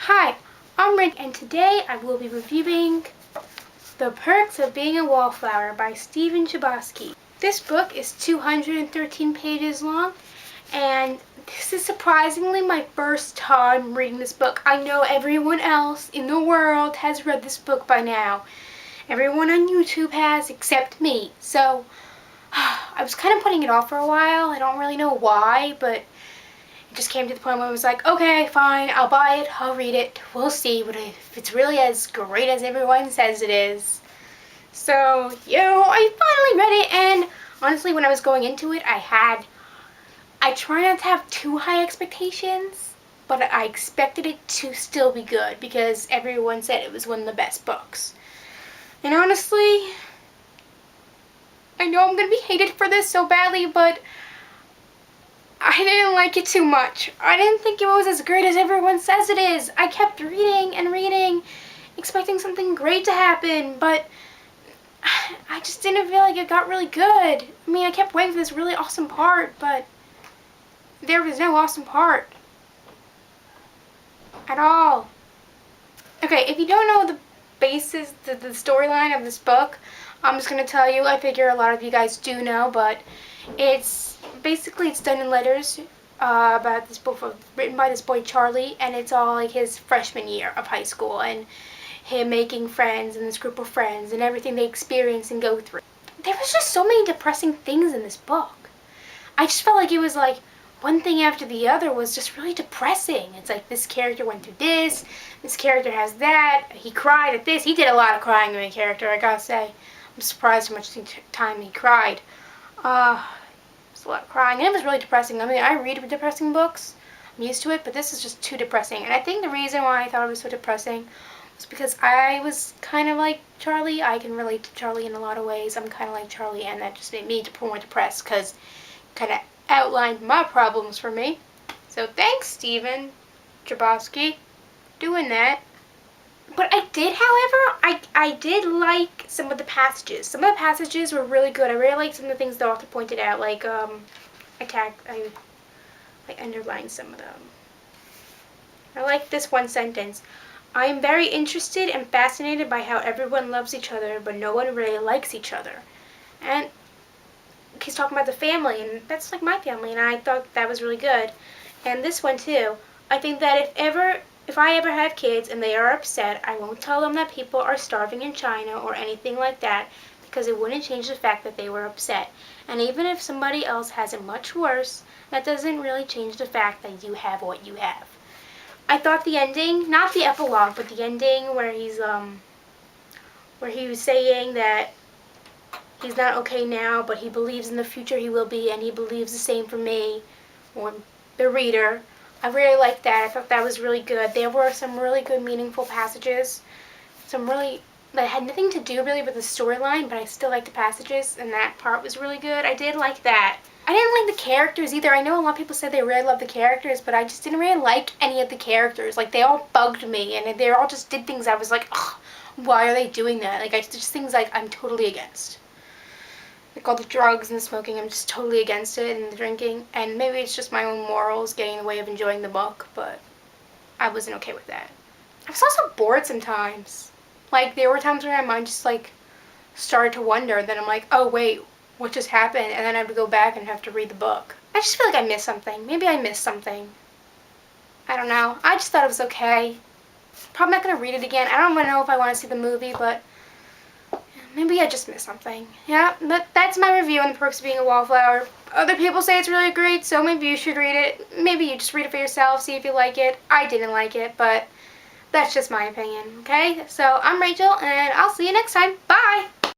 Hi, I'm Rick, and today I will be reviewing The Perks of Being a Wallflower by Stephen Chbosky. This book is 213 pages long, and this is surprisingly my first time reading this book. I know everyone else in the world has read this book by now. Everyone on YouTube has, except me. So, I was kind of putting it off for a while. I don't really know why, but it just came to the point where I was like, okay, fine, I'll buy it, I'll read it, we'll see if it's really as great as everyone says it is. So, I finally read it, and honestly, when I was going into it, I try not to have too high expectations, but I expected it to still be good, because everyone said it was one of the best books. And honestly, I know I'm going to be hated for this so badly, but I didn't like it too much. I didn't think it was as great as everyone says it is. I kept reading and reading, expecting something great to happen, but I just didn't feel like it got really good. I mean, I kept waiting for this really awesome part, but there was no awesome part at all. Okay, if you don't know the basis, the storyline of this book, I'm just going to tell you. I figure a lot of you guys do know, but it's done in letters about this book written by this boy Charlie, and it's all like his freshman year of high school and him making friends and this group of friends and everything they experience and go through. There was just so many depressing things in this book. I just felt like it was like one thing after the other was just really depressing. It's like this character went through this character has that, he cried at this. He did a lot of crying in the character, I gotta say. I'm surprised how much time he cried. It was a lot of crying, and it was really depressing. I mean, I read depressing books. I'm used to it, but this is just too depressing. And I think the reason why I thought it was so depressing was because I was kind of like Charlie. I can relate to Charlie in a lot of ways. I'm kind of like Charlie, and that just made me more depressed because it kind of outlined my problems for me. So thanks, Stephen Chbosky, doing that. But I did, however, I did like some of the passages. Some of the passages were really good. I really liked some of the things the author pointed out, like I underlined some of them. I like this one sentence. I am very interested and fascinated by how everyone loves each other, but no one really likes each other. And he's talking about the family, and that's like my family, and I thought that was really good. And this one too. I think that if I ever have kids and they are upset, I won't tell them that people are starving in China or anything like that, because it wouldn't change the fact that they were upset. And even if somebody else has it much worse, that doesn't really change the fact that you have what you have. I thought the ending, not the epilogue, but the ending where he was saying that he's not okay now, but he believes in the future he will be, and he believes the same for me, or the reader. I really liked that. I thought that was really good. There were some really good, meaningful passages. That had nothing to do really with the storyline, but I still liked the passages, and that part was really good. I did like that. I didn't like the characters either. I know a lot of people said they really loved the characters, but I just didn't really like any of the characters. Like, they all bugged me, and they all just did things I was like, ugh, why are they doing that? Like, just things like I'm totally against. Like all the drugs and the smoking, I'm just totally against it, and the drinking, and maybe it's just my own morals getting in the way of enjoying the book, but I wasn't okay with that. I was also bored sometimes. Like, there were times where my mind just like started to wonder, then I'm like, oh wait, what just happened? And then I have to go back and have to read the book. I just feel like I missed something. Maybe I missed something. I don't know. I just thought it was okay. Probably not gonna read it again. I don't want to know if I want to see the movie, but maybe I just missed something. Yeah, that's my review on The Perks of Being a Wallflower. Other people say it's really great, so maybe you should read it. Maybe you just read it for yourself, see if you like it. I didn't like it, but that's just my opinion, okay? So I'm Rachel, and I'll see you next time. Bye!